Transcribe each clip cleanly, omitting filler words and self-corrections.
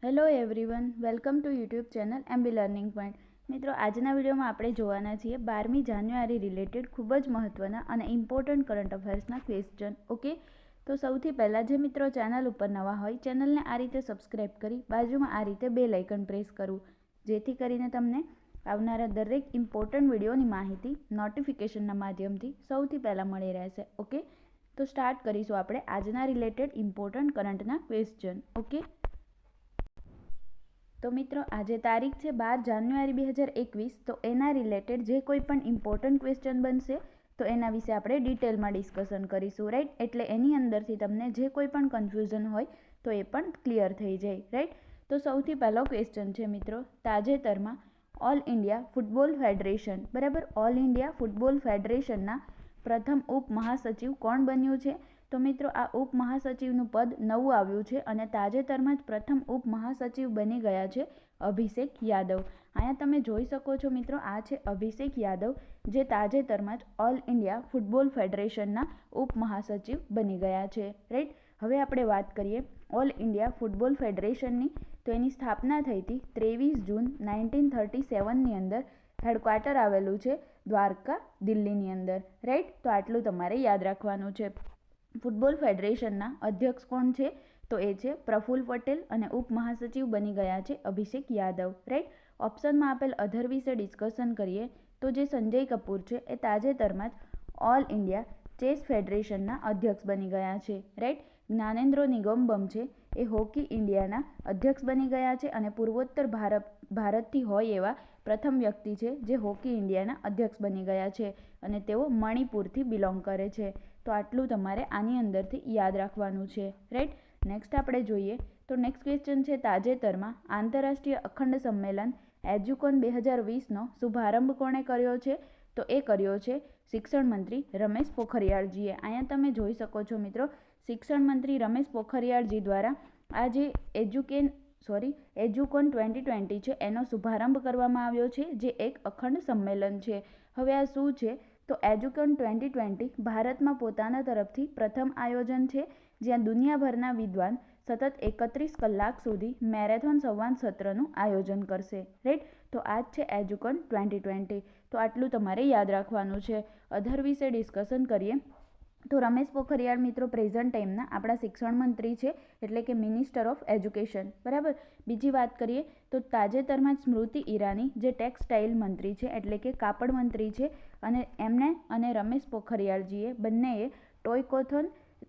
Hello everyone, welcome to YouTube channel MB learning point. મિત્રો, આજના વિડીયોમાં આપણે જોવાના છીએ 12મી જાન્યુઆરી રિલેટેડ ખૂબ જ મહત્ત્વના અને ઇમ્પોર્ટન્ટ કરંટ અફેર્સના ક્વેશ્ચન. ઓકે, તો સૌથી પહેલાં જે મિત્રો ચેનલ ઉપર નવા હોય ચેનલને આ રીતે સબસ્ક્રાઈબ કરી બાજુમાં આ રીતે બેલ આઇકન પ્રેસ કરવું, જેથી કરીને તમને આવનારા દરેક ઇમ્પોર્ટન્ટ વિડીયોની માહિતી નોટિફિકેશનના માધ્યમથી સૌથી પહેલાં મળી રહેશે. ઓકે, તો સ્ટાર્ટ કરીશું આપણે આજના રિલેટેડ ઇમ્પોર્ટન્ટ કરંટના ક્વેશ્ચન. ઓકે, તો મિત્રો આજે તારીખ છે 12 જાન્યુઆરી 2021. તો એના રિલેટેડ જે કોઈ પણ ઇમ્પોર્ટન્ટ ક્વેશ્ચન બનશે તો એના વિશે આપણે ડિટેલમાં ડિસ્કશન કરીશું, રાઈટ. એટલે એની અંદરથી તમને જે કોઈ પણ કન્ફ્યુઝન હોય તો એ પણ ક્લિયર થઈ જાય, રાઈટ. તો સૌથી પહેલો ક્વેશ્ચન છે મિત્રો, તાજેતરમાં ઓલ ઇન્ડિયા ફૂટબોલ ફેડરેશન, બરાબર, ઓલ ઇન્ડિયા ફૂટબોલ ફેડરેશનના પ્રથમ ઉપમહાસચિવ કોણ બન્યું છે? તો મિત્રો આ ઉપમહાસચિવનું પદ નવું આવ્યું છે અને તાજેતરમાં જ પ્રથમ ઉપમહાસચિવ બની ગયા છે અભિષેક યાદવ. અહીંયા તમે જોઈ શકો છો મિત્રો, આ છે અભિષેક યાદવ, જે તાજેતરમાં જ ઓલ ઇન્ડિયા ફૂટબોલ ફેડરેશનના ઉપમહાસચિવ બની ગયા છે, રાઈટ. હવે આપણે વાત કરીએ ઓલ ઇન્ડિયા ફૂટબોલ ફેડરેશનની. તો એની સ્થાપના થઈ હતી 23 જૂન 1937ની અંદર. હેડક્વાર્ટર આવેલું છે દ્વારકા, દિલ્હીની અંદર, રાઈટ. તો આટલું તમારે યાદ રાખવાનું છે. ફૂટબોલ ફેડરેશનના અધ્યક્ષ કોણ છે? તો એ છે પ્રફુલ્લ પટેલ અને ઉપમહાસચિવ બની ગયા છે અભિષેક યાદવ, રાઈટ. ઓપ્શનમાં આપેલ અધર વિશે ડિસ્કશન કરીએ તો જે સંજય કપૂર છે એ તાજેતરમાં જ ઓલ ઇન્ડિયા ચેસ ફેડરેશનના અધ્યક્ષ બની ગયા છે, રાઈટ. જ્ઞાનેન્દ્રો નિગમબમ છે એ હોકી ઇન્ડિયાના અધ્યક્ષ બની ગયા છે અને પૂર્વોત્તર ભારતથી હોય એવા પ્રથમ વ્યક્તિ છે જે હોકી ઇન્ડિયાના અધ્યક્ષ બની ગયા છે અને તેઓ મણિપુરથી બિલોંગ કરે છે. તો આટલું તમારે આની અંદરથી યાદ રાખવાનું છે, રાઈટ. નેક્સ્ટ આપણે જોઈએ તો નેક્સ્ટ ક્વેશ્ચન છે, તાજેતરમાં આંતરરાષ્ટ્રીય અખંડ સંમેલન એજ્યુકોન 2020નો શુભારંભ કોણે કર્યો છે? તો એ કર્યો છે શિક્ષણ મંત્રી રમેશ પોખરિયાળજીએ. અહીંયા તમે જોઈ શકો છો મિત્રો, શિક્ષણ મંત્રી રમેશ પોખરિયાળજી દ્વારા આ જે એજ્યુકોન 2020 છે એનો શુભારંભ કરવામાં આવ્યો છે, જે એક અખંડ સંમેલન છે. હવે આ શું છે? તો એજ્યુકોન 2020 ભારતમાં પોતાના તરફથી પ્રથમ આયોજન છે જ્યાં દુનિયાભરના વિદ્વાન સતત 31 કલાક સુધી મેરેથોન સંવાદ સત્રનું આયોજન કરશે, રાઈટ. તો આ જ છે એજ્યુકોન 2020. તો આટલું તમારે યાદ રાખવાનું છે. અધર વિશે ડિસ્કશન કરીએ તો રમેશ પોખરિયાળ મિત્રો પ્રેઝન્ટ ટાઈમના આપણા શિક્ષણ મંત્રી છે, એટલે કે મિનિસ્ટર ઓફ એજ્યુકેશન, બરાબર. બીજી વાત કરીએ તો તાજેતરમાં સ્મૃતિ ઈરાની જે ટેક્સટાઇલ મંત્રી છે, એટલે કે કાપડ મંત્રી છે, અને એમણે અને રમેશ પોખરિયાળજીએ બંનેએ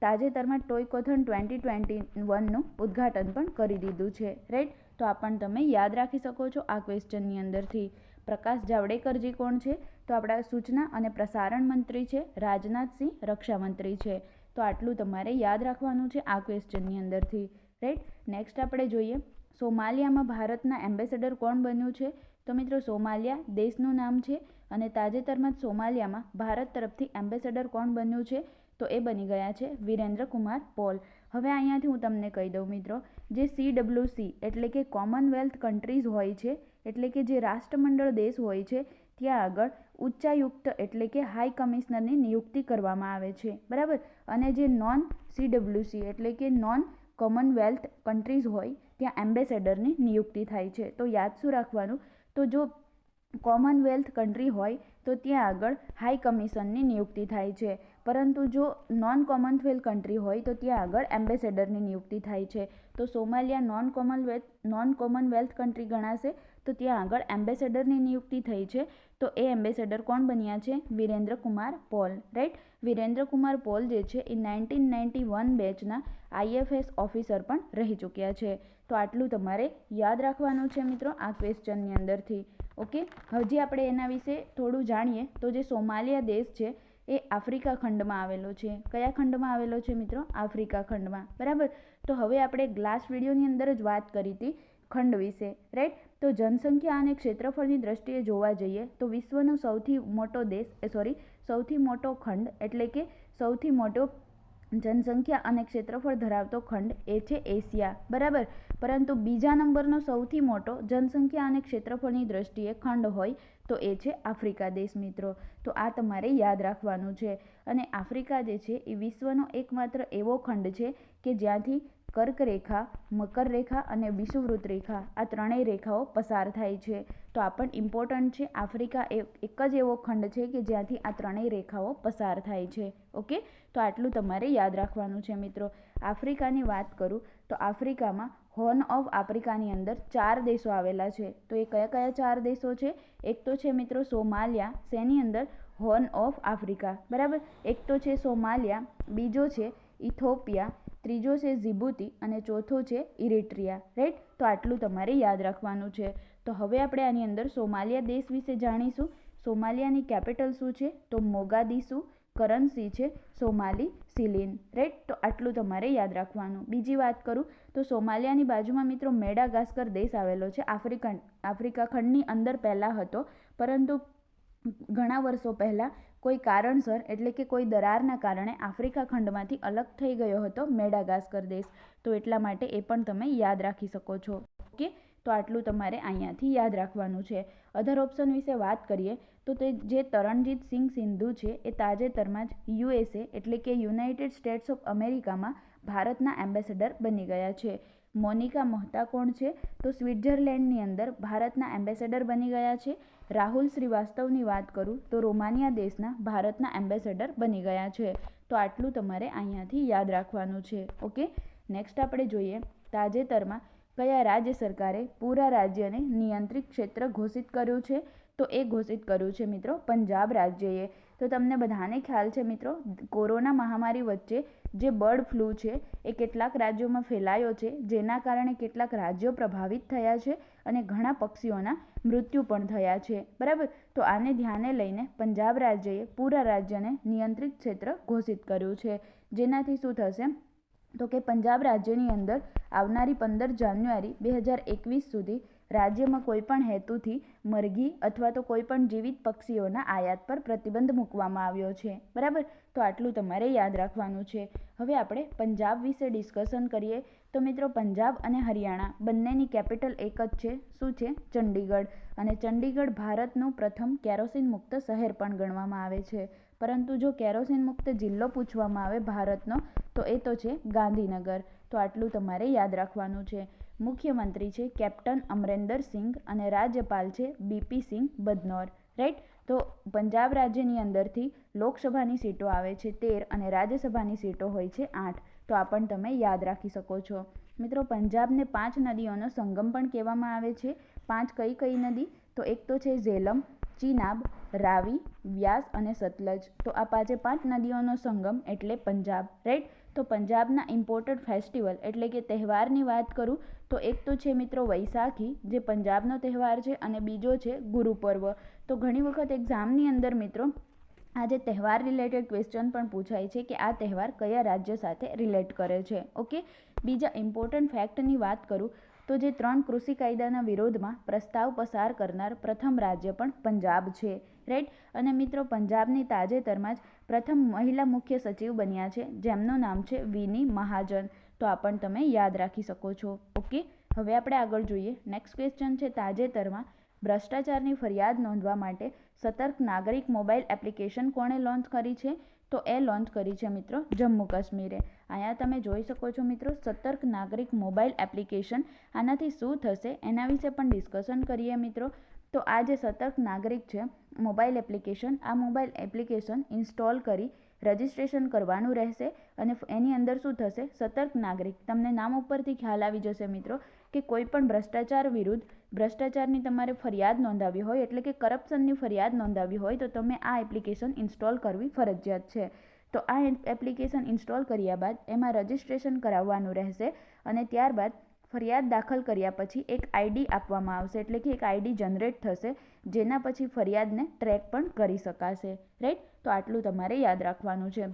તાજેતરમાં ટોયકોથોન 2021નું ઉદ્ઘાટન પણ કરી દીધું છે, રાઈટ. તો આ પણ તમે યાદ રાખી શકો છો આ ક્વેશ્ચનની અંદરથી. પ્રકાશ જાવડેકરજી કોણ છે? તો આપણા સૂચના અને પ્રસારણ મંત્રી છે. રાજનાથસિંહ રક્ષામંત્રી છે. તો આટલું તમારે યાદ રાખવાનું છે આ ક્વેશ્ચનની અંદરથી, રાઈટ. નેક્સ્ટ આપણે જોઈએ સોમાલિયામાં ભારતના એમ્બેસેડર કોણ બન્યું છે? તો મિત્રો સોમાલિયા દેશનું નામ છે અને તાજેતરમાં જ સોમાલિયામાં ભારત તરફથી એમ્બેસેડર કોણ બન્યું છે? તો એ બની ગયા છે વિરેન્દ્ર કુમાર પોલ. હવે અહીંયાથી હું તમને કહી દઉં મિત્રો, જે CWC એટલે કે કોમનવેલ્થ કન્ટ્રીઝ હોય છે, એટલે કે જે રાષ્ટ્રમંડળ દેશ હોય છે, ત્યાં આગળ ઉચ્ચાયુક્ત એટલે કે હાઈ કમિશનરની નિયુક્તિ કરવામાં આવે છે, બરાબર. અને જે નોન CWC એટલે કે નોન કોમનવેલ્થ કન્ટ્રીઝ હોય ત્યાં એમ્બેસેડરની નિયુક્તિ થાય છે. તો યાદ શું રાખવાનું? તો જો કોમનવેલ્થ કન્ટ્રી હોય તો ત્યાં આગળ હાઈ કમિશનની નિયુક્તિ થાય છે, પરંતુ જો નોન કોમનવેલ્થ કન્ટ્રી હોય તો ત્યાં આગળ એમ્બેસેડરની નિયુક્તિ થાય છે. તો સોમાલિયા નોન કોમનવેલ્થ કન્ટ્રી ગણાશે, તો ત્યાં આગળ એમ્બેસેડરની નિયુક્તિ થઈ છે. તો એ એમ્બેસેડર કોણ બન્યા છે? વિરેન્દ્ર કુમાર પોલ, રાઈટ. વિરેન્દ્ર કુમાર પોલ જે છે એ 1991 બેચના IFS ઓફિસર પણ રહી ચૂક્યા છે. તો આટલું તમારે યાદ રાખવાનું છે મિત્રો આ ક્વેશ્ચનની અંદરથી. ઓકે, હજી આપણે એના વિશે થોડું જાણીએ તો જે સોમાલિયા દેશ છે એ આફ્રિકા ખંડમાં આવેલો છે. કયા ખંડમાં આવેલો છે મિત્રો? આફ્રિકા ખંડમાં, બરાબર. તો હવે આપણે લાસ્ટ વિડીયોની અંદર જ વાત કરી હતી ખંડ વિશે, રાઈટ. તો જનસંખ્યા અને ક્ષેત્રફળની દ્રષ્ટિએ જોવા જઈએ તો વિશ્વનો સૌથી મોટો ખંડ એટલે કે સૌથી મોટો જનસંખ્યા અને ક્ષેત્રફળ ધરાવતો ખંડ એ છે એશિયા, બરાબર. પરંતુ બીજા નંબરનો સૌથી મોટો જનસંખ્યા અને ક્ષેત્રફળની દ્રષ્ટિએ ખંડ હોય તો એ છે આફ્રિકા દેશ મિત્રો. તો આ તમારે યાદ રાખવાનું છે. અને આફ્રિકા જે છે એ વિશ્વનો એકમાત્ર એવો ખંડ છે કે જ્યાંથી કર્ક રેખા, મકર રેખા અને વિષુવવૃત્ત રેખા આ ત્રણેય રેખાઓ પસાર થાય છે. તો આ પણ ઇમ્પોર્ટન્ટ છે. આફ્રિકા એક જ એવો ખંડ છે કે જ્યાંથી આ ત્રણેય રેખાઓ પસાર થાય છે. ઓકે, તો આટલું તમારે યાદ રાખવાનું છે મિત્રો. આફ્રિકાની વાત કરું તો આફ્રિકામાં હોર્ન ઓફ આફ્રિકાની અંદર 4 દેશો આવેલા છે. તો એ કયા કયા 4 દેશો છે? એક તો છે મિત્રો સોમાલિયા, શેની અંદર? હોર્ન ઓફ આફ્રિકા, બરાબર. એક તો છે સોમાલિયા, બીજો છે ઇથોપિયા, ત્રીજો છે જીબુતી અને ચોથો છે ઇરિટ્રિયા. રાઈટ, તો આટલું તમારે યાદ રાખવાનું છે. તો હવે આપણે આની અંદર સોમાલિયા દેશ વિશે જાણીશું. સોમાલિયાની કેપિટલ શું છે? તો મોગાદિશુ. કરન્સી છે સોમાલી સિલિન. રાઈટ, તો આટલું તમારે યાદ રાખવાનું. બીજી વાત કરું તો સોમાલિયાની બાજુમાં મિત્રો મેડાગાસ્કર દેશ આવેલો છે. આફ્રિકા ખંડની અંદર પહેલાં હતો, પરંતુ ઘણા વર્ષો પહેલાં કોઈ કારણસર એટલે કે કોઈ દરારના કારણે આફ્રિકા ખંડમાંથી અલગ થઈ ગયો હતો મેડાગાસ્કર દેશ. તો એટલા માટે એ પણ તમે યાદ રાખી શકો છો. ઓકે, તો આટલું તમારે અહીંયાથી યાદ રાખવાનું છે. અધર ઓપ્શન વિશે વાત કરીએ તો તે જે તરણજીત સિંહ સિંધુ છે એ તાજેતરમાં જ યુએસએ એટલે કે યુનાઇટેડ સ્ટેટ્સ ઓફ અમેરિકામાં ભારતના એમ્બેસેડર બની ગયા છે. મોનિકા મહેતા કોણ છે? તો સ્વિટ્ઝરલેન્ડની અંદર ભારતના એમ્બેસેડર બની ગયા છે. રાહુલ શ્રીવાસ્તવની વાત કરું તો રોમાનિયા દેશના ભારતના એમ્બેસેડર બની ગયા છે. તો આટલું તમારે અહીંયાથી યાદ રાખવાનું છે. ઓકે, નેક્સ્ટ આપણે જોઈએ તાજેતરમાં કયા રાજ્ય સરકારે પૂરા રાજ્યને નિયંત્રિત ક્ષેત્ર ઘોષિત કર્યું છે? તો એ ઘોષિત કર્યું છે મિત્રો પંજાબ રાજ્યએ. તો તમને બધાને ખ્યાલ છે મિત્રો, કોરોના મહામારી વચ્ચે જે બર્ડ ફ્લૂ છે એ કેટલાક રાજ્યોમાં ફેલાયો છે, જેના કારણે કેટલાક રાજ્યો પ્રભાવિત થયા છે અને ઘણા પક્ષીઓના મૃત્યુ પણ થયા છે. બરાબર, તો આને ધ્યાને લઈને પંજાબ રાજ્યએ પૂરા રાજ્યને નિયંત્રિત ક્ષેત્ર ઘોષિત કર્યું છે. જેનાથી શું થશે તો કે પંજાબ રાજ્યની અંદર આવનારી 15 જાન્યુઆરી 2021 સુધી રાજ્યમાં કોઈપણ હેતુથી મરઘી અથવા તો કોઈપણ જીવિત પક્ષીઓના આયાત પર પ્રતિબંધ મૂકવામાં આવ્યો છે. બરાબર, તો આટલું તમારે યાદ રાખવાનું છે. હવે આપણે પંજાબ વિશે ડિસ્કશન કરીએ તો મિત્રો પંજાબ અને હરિયાણા બંનેની કેપિટલ એક જ છે. શું છે? ચંડીગઢ. અને ચંડીગઢ ભારતનું પ્રથમ કેરોસીન મુક્ત શહેર પણ ગણવામાં આવે છે. પરંતુ જો કેરોસીન મુક્ત જિલ્લો પૂછવામાં આવે ભારતનો તો એ તો છે ગાંધીનગર. તો આટલું તમારે યાદ રાખવાનું છે. મુખ્યમંત્રી છે કેપ્ટન અમરિન્દર સિંઘ અને રાજ્યપાલ છે બીપી સિંઘ બદનોર. રાઈટ, તો પંજાબ રાજ્યની અંદરથી લોકસભાની સીટો આવે છે 13 અને રાજ્યસભાની સીટો હોય છે 8. તો આ પણ તમે યાદ રાખી શકો છો. મિત્રો પંજાબને 5 નદીઓનો સંગમ પણ કહેવામાં આવે છે. 5 કઈ કઈ નદી? તો એક તો છે ઝેલમ, ચિનાબ, રાવી, વ્યાસ અને સતલજ. તો આ 5 નદીઓનો સંગમ એટલે પંજાબ. રાઈટ, તો પંજાબના ઇમ્પોર્ટન્ટ ફેસ્ટિવલ એટલે કે તહેવારની વાત કરું તો એક તો છે મિત્રો વૈશાખી, જે પંજાબનો તહેવાર છે, અને બીજો છે ગુરુપર્વ. તો ઘણી વખત એક્ઝામની અંદર મિત્રો આ જે તહેવાર રિલેટેડ ક્વેશ્ચન પણ પૂછાય છે કે આ તહેવાર કયા રાજ્ય સાથે રિલેટ કરે છે. ઓકે, બીજા ઇમ્પોર્ટન્ટ ફેક્ટની વાત કરું તો જે 3 કૃષિ કાયદાના વિરોધમાં પ્રસ્તાવ પસાર કરનાર પ્રથમ રાજ્ય પણ પંજાબ છે. રાઈટ, અને મિત્રો પંજાબની તાજેતરમાં જ પ્રથમ મહિલા મુખ્ય સચિવ બન્યા છે, જેમનું નામ છે વિની મહાજન. તો આ પણ તમે યાદ રાખી શકો છો. ઓકે, હવે આપણે આગળ જોઈએ. નેક્સ્ટ ક્વેશ્ચન છે તાજેતરમાં ભ્રષ્ટાચારની ફરિયાદ નોંધવા માટે સતર્ક નાગરિક મોબાઈલ એપ્લિકેશન કોણે લોન્ચ કરી છે? તો એ લોન્ચ કરી છે મિત્રો જમ્મુ કાશ્મીરે. અહીંયા તમે જોઈ શકો છો મિત્રો સતર્ક નાગરિક મોબાઈલ એપ્લિકેશન. આનાથી શું થશે એના વિશે પણ ડિસ્કશન કરીએ મિત્રો. તો આ જે સતર્ક નાગરિક છે મોબાઈલ એપ્લિકેશન, આ મોબાઈલ એપ્લિકેશન ઇન્સ્ટોલ કરી રજિસ્ટ્રેશન કરવાનું રહેશે અને એની અંદર શું થશે? સતર્ક નાગરિક, તમને નામ ઉપરથી ખ્યાલ આવી જશે મિત્રો કે કોઈ પણ ભ્રષ્ટાચાર વિરુદ્ધ ભ્રષ્ટાચારની તમારે ફરિયાદ નોંધાવી હોય એટલે કે કરપ્શનની ફરિયાદ નોંધાવી હોય તો તમે આ એપ્લિકેશન ઇન્સ્ટોલ કરવી ફરજિયાત છે. તો આ એપ્લિકેશન ઇન્સ્ટોલ કર્યા બાદ એમાં રજિસ્ટ્રેશન કરાવવાનું રહેશે અને ત્યારબાદ ફરિયાદ દાખલ કર્યા પછી એક આઈડી આપવામાં આવશે એટલે કે એક આઈડી જનરેટ થશે, જેના પછી ફરિયાદને ટ્રેક પણ કરી શકાશે. રાઈટ, તો આટલું તમારે યાદ રાખવાનું છે.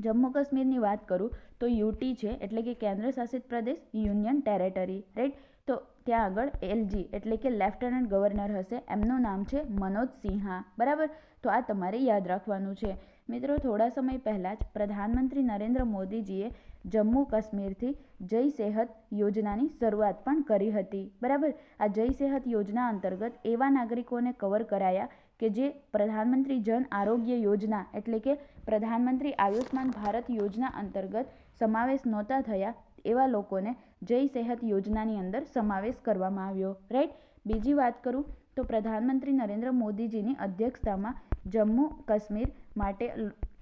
જમ્મુ કાશ્મીરની વાત કરું તો યુટી છે એટલે કે કેન્દ્ર શાસિત પ્રદેશ, યુનિયન ટેરેટરી. રાઈટ, તો ત્યાં આગળ એલજી એટલે કે લેફ્ટનન્ટ ગવર્નર હશે, એમનું નામ છે મનોજ સિન્હા. બરાબર, તો આ તમારે યાદ રાખવાનું છે. મિત્રો થોડા સમય પહેલાં જ પ્રધાનમંત્રી નરેન્દ્ર મોદીજીએ જમ્મુ કાશ્મીરથી જય સેહત યોજનાની શરૂઆત પણ કરી હતી. બરાબર, આ જય સેહત યોજના અંતર્ગત એવા નાગરિકોને કવર કરાયા કે જે પ્રધાનમંત્રી જન આરોગ્ય યોજના એટલે કે પ્રધાનમંત્રી આયુષ્માન ભારત યોજના અંતર્ગત સમાવેશ નહોતા થયા એવા લોકોને જય સેહત યોજનાની અંદર સમાવેશ કરવામાં આવ્યો. રાઈટ. બીજી વાત કરું તો પ્રધાનમંત્રી નરેન્દ્ર મોદીજીની અધ્યક્ષતામાં જમ્મુ કાશ્મીર માટે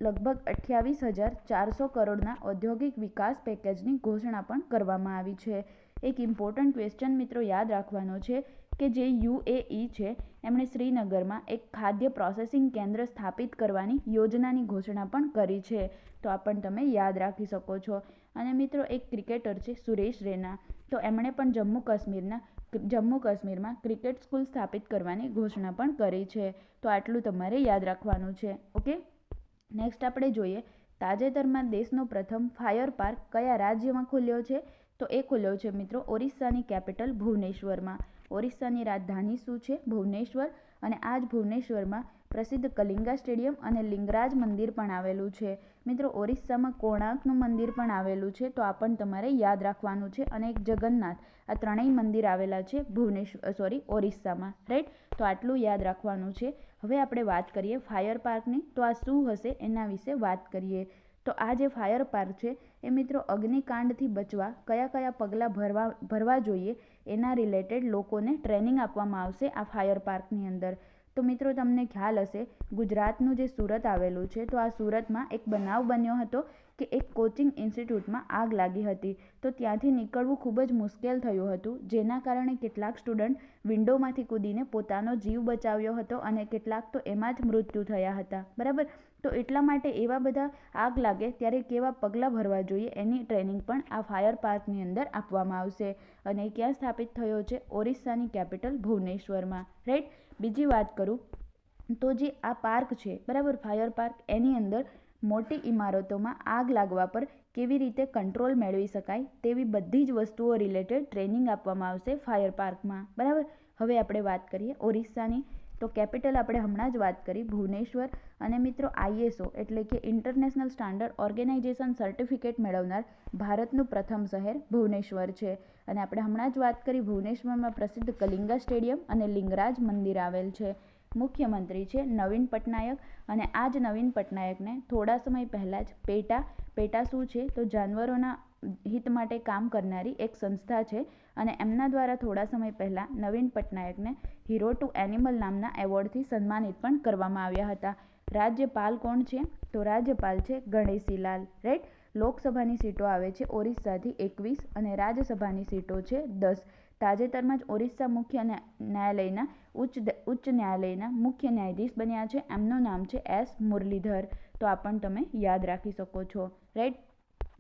લગભગ 28,400 કરોડના ઔદ્યોગિક વિકાસ પેકેજની ઘોષણા પણ કરવામાં આવી છે. એક ઇમ્પોર્ટન્ટ ક્વેશ્ચન મિત્રો યાદ રાખવાનો છે કે જે UAE છે એમણે શ્રીનગરમાં એક ખાદ્ય પ્રોસેસિંગ કેન્દ્ર સ્થાપિત કરવાની યોજનાની ઘોષણા પણ કરી છે. તો આ પણ તમે યાદ રાખી શકો છો. અને મિત્રો એક ક્રિકેટર છે સુરેશ રૈના, તો એમણે પણ જમ્મુ કાશ્મીરમાં ક્રિકેટ સ્કૂલ સ્થાપિત કરવાની ઘોષણા પણ કરી છે. તો આટલું તમારે યાદ રાખવાનું છે. ઓકે. નેક્સ્ટ આપણે જોઈએ તાજેતરમાં દેશનો પ્રથમ ફાયર પાર્ક કયા રાજ્યમાં ખુલ્યો છે? તો એ ખુલ્યો છે મિત્રો ઓરિસ્સાની કેપિટલ ભુવનેશ્વરમાં. ઓરિસ્સાની રાજધાની શું છે? ભુવનેશ્વર. અને આ જ ભુવનેશ્વરમાં પ્રસિદ્ધ કલિંગા સ્ટેડિયમ અને લિંગરાજ મંદિર પણ આવેલું છે. મિત્રો ઓરિસ્સામાં કોણાર્કનું મંદિર પણ આવેલું છે, તો આ પણ તમારે યાદ રાખવાનું છે. અને એક જગન્નાથ, આ ત્રણેય મંદિર આવેલા છે ઓરિસ્સામાં. રાઈટ. તો આટલું યાદ રાખવાનું છે. હવે આપણે વાત કરીએ ફાયર પાર્કની. તો આ શું હશે એના વિશે વાત કરીએ. તો આ જે ફાયર પાર્ક છે એ મિત્રો અગ્નિકાંડથી બચવા કયા કયા પગલાં ભરવા જોઈએ એના રિલેટેડ લોકોને ટ્રેનિંગ આપવામાં આવશે આ ફાયર પાર્કની અંદર. તો મિત્રો તમને ખ્યાલ હશે ગુજરાતનું જે સુરત આવેલું છે, તો આ સુરતમાં એક બનાવ બન્યો હતો કે એક કોચિંગ ઇન્સ્ટિટ્યૂટમાં આગ લાગી હતી. તો ત્યાંથી નીકળવું ખૂબ જ મુશ્કેલ થયું હતું, જેના કારણે કેટલાક સ્ટુડન્ટ વિન્ડોમાંથી કૂદીને પોતાનો જીવ બચાવ્યો હતો અને કેટલાક તો એમાં જ મૃત્યુ થયા હતા. બરાબર. તો એટલા માટે એવા બધા આગ લાગે ત્યારે કેવા પગલાં ભરવા જોઈએ એની ટ્રેનિંગ પણ આ ફાયર પાર્કની અંદર આપવામાં આવશે. અને ક્યાં સ્થાપિત થયો છે? ઓરિસ્સાની કેપિટલ ભુવનેશ્વરમાં. રાઈટ. બીજી વાત કરું તો જે આ પાર્ક છે બરાબર ફાયર પાર્ક, એની અંદર મોટી ઇમારતોમાં આગ લાગવા પર કેવી રીતે કંટ્રોલ મેળવી શકાય તેવી બધી જ વસ્તુઓ રિલેટેડ ટ્રેનિંગ આપવામાં આવશે ફાયર પાર્કમાં. બરાબર. હવે આપણે વાત કરીએ ઓરિસ્સાની. તો કેપિટલ આપણે હમણાં જ વાત કરી ભુવનેશ્વર. અને મિત્રો ISO એટલે કે ઇન્ટરનેશનલ સ્ટાન્ડર્ડ ઓર્ગેનાઇઝેશન સર્ટિફિકેટ મેળવનાર ભારતનું પ્રથમ શહેર ભુવનેશ્વર છે. અને આપણે હમણાં જ વાત કરી ભુવનેશ્વરમાં પ્રસિદ્ધ કલિંગા સ્ટેડિયમ અને લિંગરાજ મંદિર આવેલ છે. મુખ્યમંત્રી છે નવીન પટનાયક. અને આ જ નવીન પટનાયકને થોડા સમય પહેલાં જ પેટા શું છે? તો જાનવરોના હિત માટે કામ કરનારી એક સંસ્થા છે. અને એમના દ્વારા થોડા સમય પહેલાં નવીન પટનાયકને હીરો ટુ એનિમલ નામના એવોર્ડથી સન્માનિત પણ કરવામાં આવ્યા હતા. રાજ્યપાલ કોણ છે? તો રાજ્યપાલ છે ગણેશીલાલ. રાઈટ. લોકસભાની સીટો આવે છે ઓરિસ્સાથી 21 અને રાજ્યસભાની સીટો છે 10. તાજેતરમાં જ ઓરિસ્સા મુખ્ય ન્યાયાલયના ઉચ્ચ ન્યાયાલયના મુખ્ય ન્યાયાધીશ બન્યા છે. એમનું નામ છે S. મુરલીધર. તો આ પણ તમે યાદ રાખી શકો છો. રાઈટ.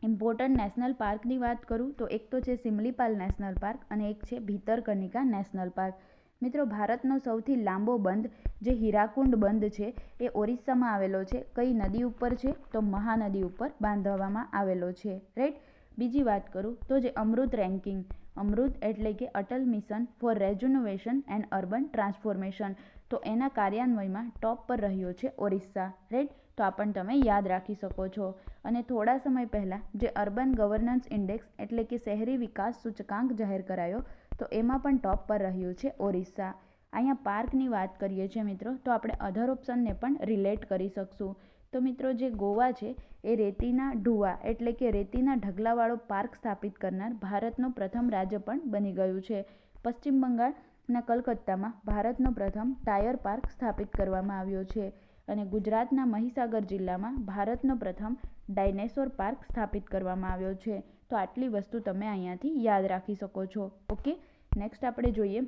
ઇમ્પોર્ટન્ટ નેશનલ પાર્કની વાત કરું તો એક તો છે સિમલીપાલ નેશનલ પાર્ક અને એક છે ભીતરકનિકા નેશનલ પાર્ક. મિત્રો ભારતનો સૌથી લાંબો બંધ જે હીરાકુંડ બંધ છે એ ઓરિસ્સામાં આવેલો છે. કઈ નદી ઉપર છે? તો મહાનદી ઉપર બાંધવામાં આવેલો છે. રાઈટ. બીજી વાત કરું તો જે અમૃત રેન્કિંગ, અમૃત એટલે કે Atal mission for rejuvenation and urban transformation, તો એના કાર્યાન્વયનમાં ટોપ પર રહ્યો છે ઓરિસ્સા. રાઈટ. તો આ પણ તમે યાદ રાખી શકો છો. અને થોડા સમય પહેલાં જે અર્બન ગવર્નન્સ ઇન્ડેક્સ એટલે કે શહેરી વિકાસ સૂચકાંક જાહેર કરાયો, તો એમાં પણ ટોપ પર રહ્યું છે ઓરિસ્સા. અહીંયા પાર્કની વાત કરીએ છીએ મિત્રો, તો આપણે અધર ઓપ્શનને પણ રિલેટ કરી શકશું. તો મિત્રો જે ગોવા છે એ રેતીના ઢૂવા એટલે કે રેતીના ઢગલાવાળો પાર્ક સ્થાપિત કરનાર ભારતનું પ્રથમ રાજ્ય પણ બની ગયું છે. પશ્ચિમ બંગાળના કલકત્તામાં ભારતનો પ્રથમ ટાયર પાર્ક સ્થાપિત કરવામાં આવ્યો છે. અને ગુજરાતના મહીસાગર જિલ્લામાં ભારતનો પ્રથમ ડાયનેસોર પાર્ક સ્થાપિત કરવામાં આવ્યો છે. તો આટલી વસ્તુ તમે અહીંયાથી યાદ રાખી શકો છો. ઓકે. નેક્સ્ટ આપણે જોઈએ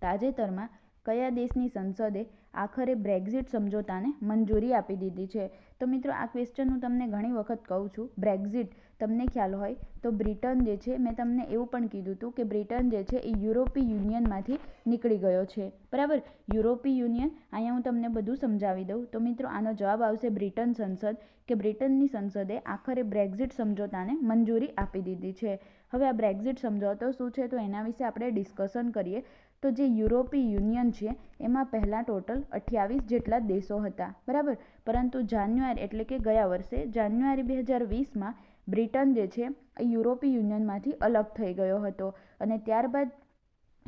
તાજેતરમાં કયા દેશની સંસદે આખરે બ્રેક્ઝિટ સમજોતાને મંજૂરી આપી દીધી છે? તો મિત્રો આ ક્વેશ્ચન હું તમને ઘણી વખત કહું છું. બ્રેક્ઝિટ તમને ખ્યાલ હોય તો બ્રિટન જે છે, મેં તમને એવું પણ કીધું હતું કે બ્રિટન જે છે એ યુરોપીય યુનિયનમાંથી નીકળી ગયો છે. બરાબર. યુરોપીય યુનિયન, અહીંયા હું તમને બધું સમજાવી દઉં. તો મિત્રો આનો જવાબ આવશે બ્રિટન સંસદ, કે બ્રિટનની સંસદે આખરે બ્રેક્ઝિટ સમજોતાને મંજૂરી આપી દીધી છે. હવે આ બ્રેક્ઝિટ સમજોતો શું છે તો એના વિશે આપણે ડિસ્કશન કરીએ. તો જે યુરોપીય યુનિયન છે એમાં પહેલાં ટોટલ 28 જેટલા દેશો હતા. બરાબર. પરંતુ જાન્યુઆરી એટલે કે ગયા વર્ષે જાન્યુઆરી 2020માં બ્રિટન જે છે એ યુરોપીય યુનિયનમાંથી અલગ થઈ ગયો હતો. અને ત્યારબાદ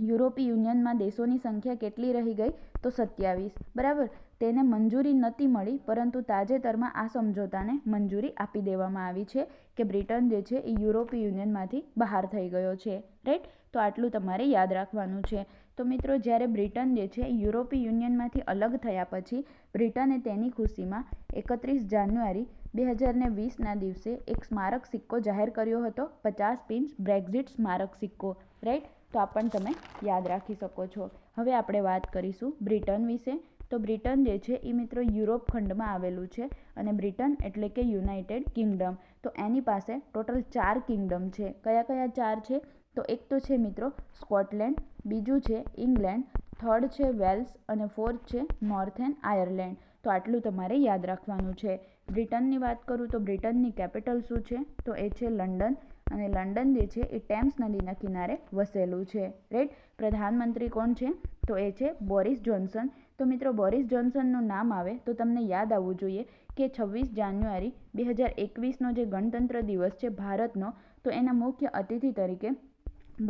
યુરોપીય યુનિયનમાં દેશોની સંખ્યા કેટલી રહી ગઈ? તો 27. બરાબર. તેને મંજૂરી નહોતી મળી, પરંતુ તાજેતરમાં આ સમજોતાને મંજૂરી આપી દેવામાં આવી છે કે બ્રિટન જે છે એ યુરોપીય યુનિયનમાંથી બહાર થઈ ગયો છે. રાઈટ. તો આટલું તમારે યાદ રાખવાનું છે. તો મિત્રો, જ્યારે બ્રિટન જે છે એ યુરોપીય યુનિયનમાંથી અલગ થયા પછી બ્રિટને તેની ખુશીમાં 31 જાન્યુઆરી 2020ના દિવસે એક સ્મારક સિક્કો જાહેર કર્યો હતો, 50 પિન્સ બ્રેક્ઝિટ સ્મારક સિક્કો. રાઈટ. તો આ પણ તમે યાદ રાખી શકો છો. હવે આપણે વાત કરીશું બ્રિટન વિશે. તો બ્રિટન જે છે એ મિત્રો યુરોપ ખંડમાં આવેલું છે અને બ્રિટન એટલે કે યુનાઇટેડ કિંગડમ. તો એની પાસે ટોટલ 4 કિંગડમ છે. કયા કયા 4 છે? તો એક તો છે મિત્રો સ્કોટલેન્ડ, બીજું છે ઇંગ્લેન્ડ, થર્ડ છે વેલ્સ અને ફોર્થ છે નોર્થન આયર્લેન્ડ. તો આટલું તમારે યાદ રાખવાનું છે. બ્રિટનની વાત કરું તો બ્રિટનની કેપિટલ શું છે? તો એ છે લંડન. અને લંડન જે છે એ ટેમ્સ નદીના કિનારે વસેલું છે. રાઈટ. પ્રધાનમંત્રી કોણ છે? તો એ છે બોરિસ જોન્સન. તો મિત્રો, બોરિસ જોન્સનનું નામ આવે તો તમને યાદ આવવું જોઈએ કે 26 જાન્યુઆરી 2021નો જે ગણતંત્ર દિવસ છે ભારતનો, તો એના મુખ્ય અતિથિ તરીકે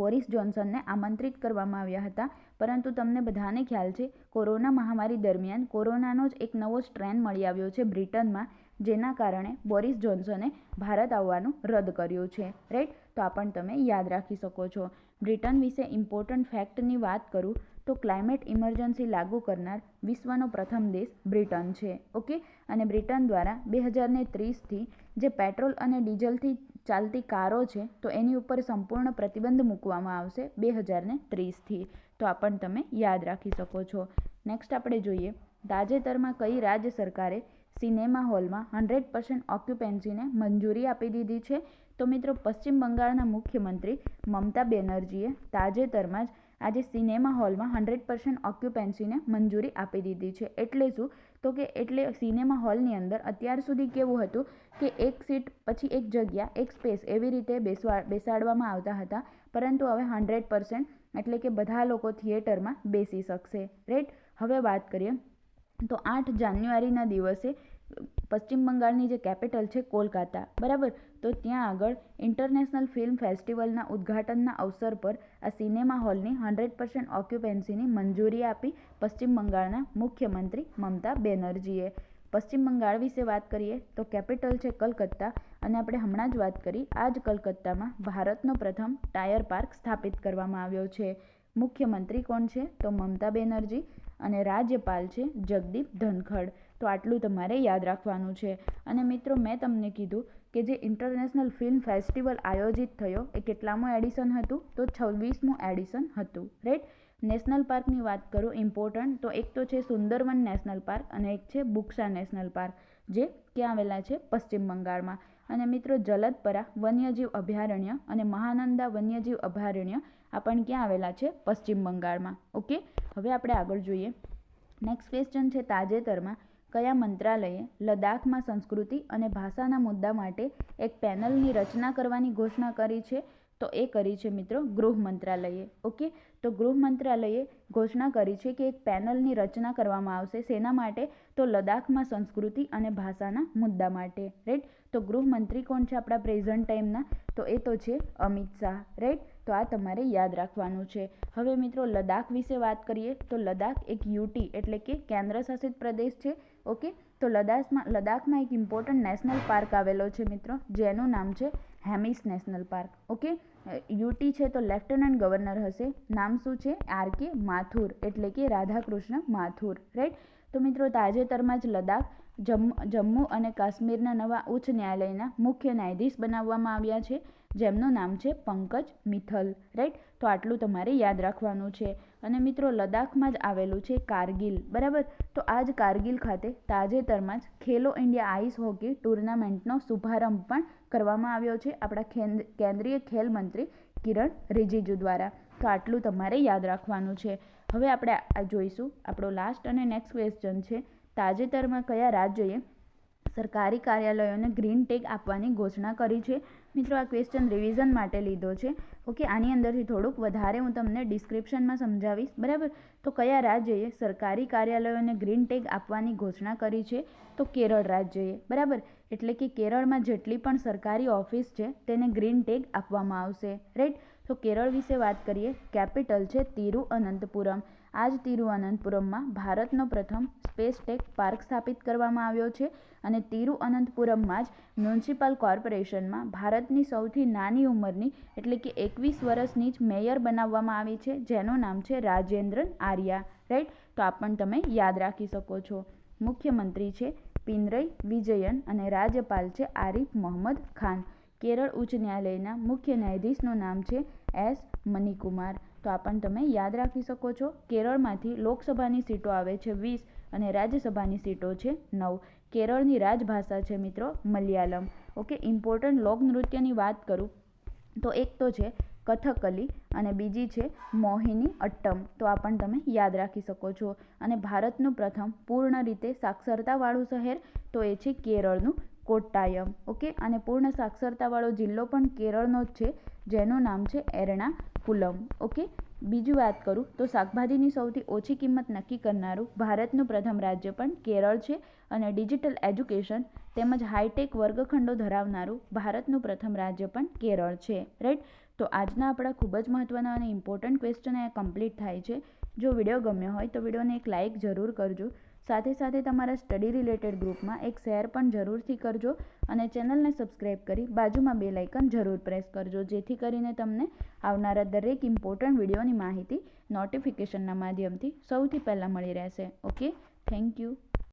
બોરિસ જોન્સનને આમંત્રિત કરવામાં આવ્યા હતા. પરંતુ તમને બધાને ખ્યાલ છે કોરોના મહામારી દરમિયાન કોરોનાનો જ એક નવો સ્ટ્રેન મળી આવ્યો છે બ્રિટનમાં, જેના કારણે બોરિસ જોન્સને ભારત આવવાનું રદ કર્યું છે. રાઈટ. તો આ પણ તમે યાદ રાખી શકો છો. બ્રિટન વિશે ઇમ્પોર્ટન્ટ ફેક્ટની વાત કરું તો ક્લાઇમેટ ઇમરજન્સી લાગુ કરનાર વિશ્વનો પ્રથમ દેશ બ્રિટન છે. ઓકે. અને બ્રિટન દ્વારા 2030થી જે પેટ્રોલ અને ડીઝલથી ચાલતી કારો છે તો એની ઉપર સંપૂર્ણ પ્રતિબંધ મૂકવામાં આવશે 2030થી. તો આ પણ તમે યાદ રાખી શકો છો. નેક્સ્ટ આપણે જોઈએ, તાજેતરમાં કઈ રાજ્ય સરકારે સિનેમા હોલમાં 100% ઓક્યુપેન્સીને મંજૂરી આપી દીધી છે? તો મિત્રો, પશ્ચિમ બંગાળના મુખ્યમંત્રી મમતા બેનર્જીએ તાજેતરમાં જ આજે સિનેમા હોલમાં 100% ઓક્યુપેન્સીને મંજૂરી આપી દીધી છે. એટલે શું? તો કે એટલે સિનેમા હોલની અંદર અત્યાર સુધી કેવું હતું કે એક સીટ પછી એક જગ્યા, એક સ્પેસ એવી રીતે બેસાડવામાં આવતા હતા, પરંતુ હવે 100% એટલે કે બધા લોકો થિયેટરમાં બેસી શકશે. રાઈટ. હવે વાત કરીએ તો 8 જાન્યુઆરીના દિવસે પશ્ચિમ બંગાળની જે કેપિટલ છે કોલકાતા, બરાબર, તો ત્યાં આગળ ઇન્ટરનેશનલ ફિલ્મ ફેસ્ટિવલના ઉદ્ઘાટનના અવસર પર આ સિનેમા હોલની 100% ઓક્યુપેન્સીની મંજૂરી આપી પશ્ચિમ બંગાળના મુખ્યમંત્રી મમતા બેનર્જીએ. પશ્ચિમ બંગાળ વિશે વાત કરીએ તો કેપિટલ છે કલકત્તા, અને આપણે હમણાં જ વાત કરી આ જ કલકત્તામાં ભારતનો પ્રથમ ટાયર પાર્ક સ્થાપિત કરવામાં આવ્યો છે. મુખ્યમંત્રી કોણ છે? તો મમતા બેનર્જી. અને રાજ્યપાલ છે જગદીપ ધનખડ. તો આટલું તમારે યાદ રાખવાનું છે. અને મિત્રો, મેં તમને કીધું કે જે ઇન્ટરનેશનલ ફિલ્મ ફેસ્ટિવલ આયોજિત થયો એ કેટલામું એડિશન હતું? તો 26મું એડિશન હતું. રાઈટ. નેશનલ પાર્કની વાત કરું ઇમ્પોર્ટન્ટ, તો એક તો છે સુંદરવન નેશનલ પાર્ક અને એક છે બુક્સા નેશનલ પાર્ક, જે ક્યાં આવેલા છે? પશ્ચિમ બંગાળમાં. અને મિત્રો, જલદપરા વન્યજીવ અભયારણ્ય અને મહાનંદા વન્યજીવ અભયારણ્ય આ પણ ક્યાં આવેલા છે? પશ્ચિમ બંગાળમાં. ઓકે. હવે આપણે આગળ જોઈએ. નેક્સ્ટ ક્વેશ્ચન છે, તાજેતરમાં કયા મંત્રાલયે લદ્દાખમાં સંસ્કૃતિ અને ભાષાના મુદ્દા માટે એક પેનલની રચના કરવાની ઘોષણા કરી છે? તો એ કરી છે મિત્રો ગૃહ મંત્રાલયે. ઓકે. તો ગૃહ મંત્રાલયે ઘોષણા કરી છે કે એક પેનલની રચના કરવામાં આવશે. શેના માટે? તો લદ્દાખમાં સંસ્કૃતિ અને ભાષાના મુદ્દા માટે. રાઈટ. તો ગૃહમંત્રી કોણ છે આપણા પ્રેઝન્ટ ટાઈમના? તો એ તો છે અમિત શાહ. રાઈટ. તો આ તમારે યાદ રાખવાનું છે. હવે મિત્રો, લદ્દાખ વિશે વાત કરીએ તો લદ્દાખ એક યુટી એટલે કે કેન્દ્ર શાસિત પ્રદેશ છે. ઓકે. તો લદ્દાખમાં એક ઇમ્પોર્ટન્ટ નેશનલ પાર્ક આવેલો છે મિત્રો, જેનું નામ છે Hemis national park. Okay. UT છે તો લેફ્ટનન્ટ ગવર્નર હશે. નામ શું છે? આર.કે. માથુર એટલે કે રાધાકૃષ્ણ માથુર. રાઈટ. તો મિત્રો, તાજેતરમાં જ લદ્દાખ જમ્મુ અને કાશ્મીરના નવા ઉચ્ચ ન્યાયાલયના મુખ્ય ન્યાયાધીશ બનાવવામાં આવ્યા છે, જેમનું નામ છે પંકજ મિથલ. રાઈટ. તો આટલું તમારે યાદ રાખવાનું છે. અને મિત્રો, લદ્દાખમાં જ આવેલું છે કારગિલ, બરાબર. તો આ જ કારગિલ ખાતે તાજેતરમાં જ ખેલો ઇન્ડિયા આઈસ હોકી ટુર્નામેન્ટનો શુભારંભ પણ કરવામાં આવ્યો છે આપણા કેન્દ્રીય ખેલ મંત્રી કિરણ રિજિજુ દ્વારા. તો આટલું તમારે યાદ રાખવાનું છે. હવે આપણે જોઈશું આપણો લાસ્ટ અને નેક્સ્ટ ક્વેશ્ચન છે, તાજેતરમાં કયા રાજ્યએ સરકારી કાર્યાલયોને ગ્રીન ટેગ આપવાની ઘોષણા કરી છે? મિત્રો, આ ક્વેશ્ચન રિવિઝન માટે લીધો છે. ઓકે. આની અંદરથી થોડુંક વધારે હું તમને ડિસ્ક્રિપ્શનમાં સમજાવીશ, બરાબર. તો કયા રાજ્યએ સરકારી કાર્યાલયોને ગ્રીન ટેગ આપવાની ઘોષણા કરી છે? તો કેરળ રાજ્યએ, બરાબર. એટલે કે કેરળમાં જેટલી પણ સરકારી ઓફિસ છે તેને ગ્રીન ટેગ આપવામાં આવશે. રાઈટ. તો તો કેરળ વિશે વાત કરીએ, કેપિટલ છે તિરુઅનંતપુરમ. આ જ તિરુઅનંતપુરમમાં ભારતનો પ્રથમ સ્પેસ ટેક પાર્ક સ્થાપિત કરવામાં આવ્યો છે અને તિરુઅનંતપુરમમાં જ મ્યુનિસિપલ કોર્પોરેશનમાં ભારતની સૌથી નાની ઉંમરની એટલે કે 21 વર્ષની જ મેયર બનાવવામાં આવી છે, જેનું નામ છે રાજેન્દ્રન આર્યા. રાઈટ, તો આ પણ તમે યાદ રાખી શકો છો. મુખ્યમંત્રી છે પિનરઈ વિજયન અને રાજ્યપાલ છે આરિફ મોહમ્મદ ખાન. કેરળ ઉચ્ચ ન્યાયાલયના મુખ્ય ન્યાયાધીશનું નામ છે એસ મનીકુમાર. તો આ પણ તમે યાદ રાખી શકો છો. કેરળમાંથી લોકસભાની સીટો આવે છે 20 અને રાજ્યસભાની સીટો છે 9. કેરળની રાજભાષા છે મિત્રો મલયાલમ. ઓકે, ઇમ્પોર્ટન્ટ લોકનૃત્યની વાત કરું તો એક તો છે કથકલી અને બીજી છે મોહિની અટ્ટમ. તો આ પણ તમે યાદ રાખી શકો છો. અને ભારતનું પ્રથમ પૂર્ણ રીતે સાક્ષરતાવાળું શહેર તો એ છે કેરળનું કોટ્ટાયમ. ઓકે, અને પૂર્ણ સાક્ષરતાવાળો જિલ્લો પણ કેરળનો જ છે, જેનું નામ છે એર્ણાકુલમ. ઓકે, બીજી વાત કરું તો શાકભાજીની સૌથી ઓછી કિંમત નક્કી કરનારું ભારતનું પ્રથમ રાજ્ય પણ કેરળ છે અને ડિજિટલ એજ્યુકેશન તેમજ હાઈટેક વર્ગખંડો ધરાવનારું ભારતનું પ્રથમ રાજ્ય પણ કેરળ છે. રાઈટ, તો આજના આપણા ખૂબ જ મહત્ત્વના અને ઇમ્પોર્ટન્ટ ક્વેશ્ચન અહીંયા કમ્પ્લીટ થાય છે. જો વિડીયો ગમ્યો હોય તો વિડીયોને એક લાઇક જરૂર કરજો. સાથે સાથે તમારા સ્ટડી રિલેટેડ ગ્રુપમાં એક શેર પણ જરૂરથી કરજો અને ચેનલને સબસ્ક્રાઈબ કરી બાજુમાં બેલ આઇકન જરૂર પ્રેસ કરજો, જેથી કરીને તમને આવનારા દરેક ઇમ્પોર્ટન્ટ વિડીયોની માહિતી નોટિફિકેશનના માધ્યમથી સૌથી પહેલાં મળી રહેશે. Okay, thank you.